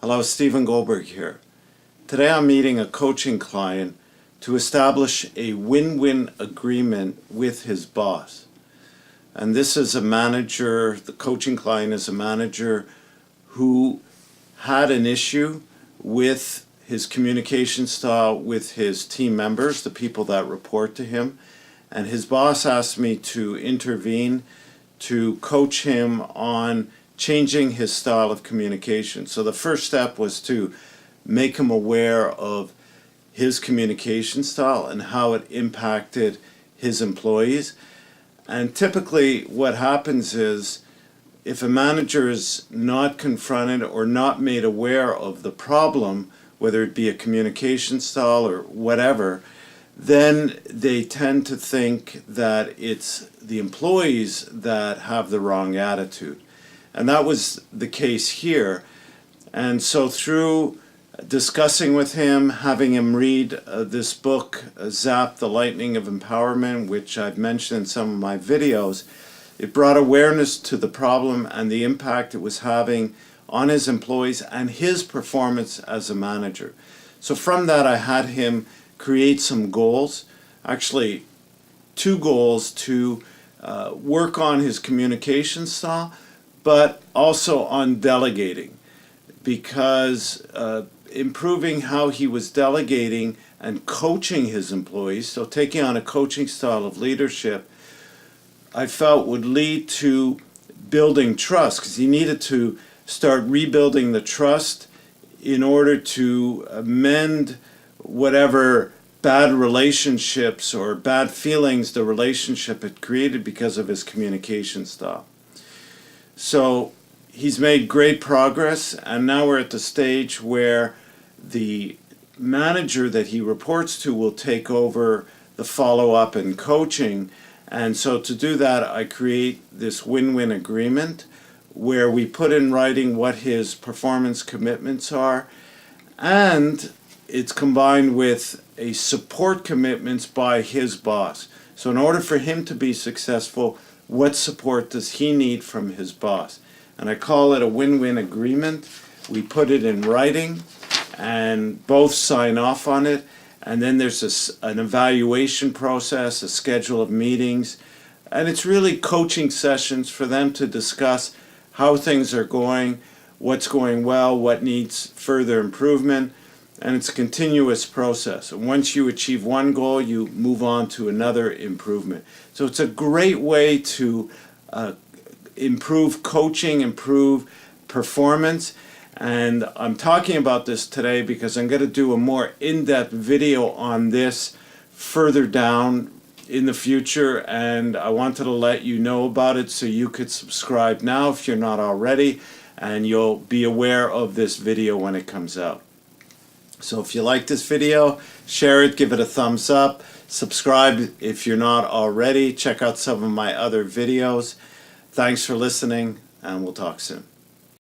Hello, Stephen Goldberg here. Today I'm meeting a coaching client to establish a win-win agreement with his boss. And this is a manager, the coaching client is a manager who had an issue with his communication style with his team members, the people that report to him. And his boss asked me to intervene to coach him on changing his style of communication. So the first step was to make him aware of his communication style and how it impacted his employees. And typically what happens is if a manager is not confronted or not made aware of the problem, whether it be a communication style or whatever, then they tend to think that it's the employees that have the wrong attitude. And that was the case here. And so through discussing with him, having him read this book, Zap, the Lightning of Empowerment, which I've mentioned in some of my videos, it brought awareness to the problem and the impact it was having on his employees and his performance as a manager. So from that, I had him create some goals, actually 2 goals to work on his communication style, but also on delegating, because improving how he was delegating and coaching his employees, so taking on a coaching style of leadership, I felt would lead to building trust, because he needed to start rebuilding the trust in order to mend whatever bad relationships or bad feelings the relationship had created because of his communication style. So he's made great progress, and now we're at the stage where the manager that he reports to will take over the follow-up and coaching. And so to do that, I create this win-win agreement where we put in writing what his performance commitments are, and it's combined with a support commitments by his boss. So in order for him to be successful, what support does he need from his boss? And I call it a win-win agreement. We put it in writing and both sign off on it, and then there's an evaluation process, a schedule of meetings, and it's really coaching sessions for them to discuss how things are going, what's going well, what needs further improvement, and it's a continuous process. And once you achieve one goal, you move on to another improvement. So it's a great way to improve coaching, improve performance. And I'm talking about this today because I'm going to do a more in-depth video on this further down in the future, and I wanted to let you know about it so you could subscribe now if you're not already, and you'll be aware of this video when it comes out. So if you like this video, share it, give it a thumbs up, subscribe if you're not already, check out some of my other videos. Thanks for listening, and we'll talk soon.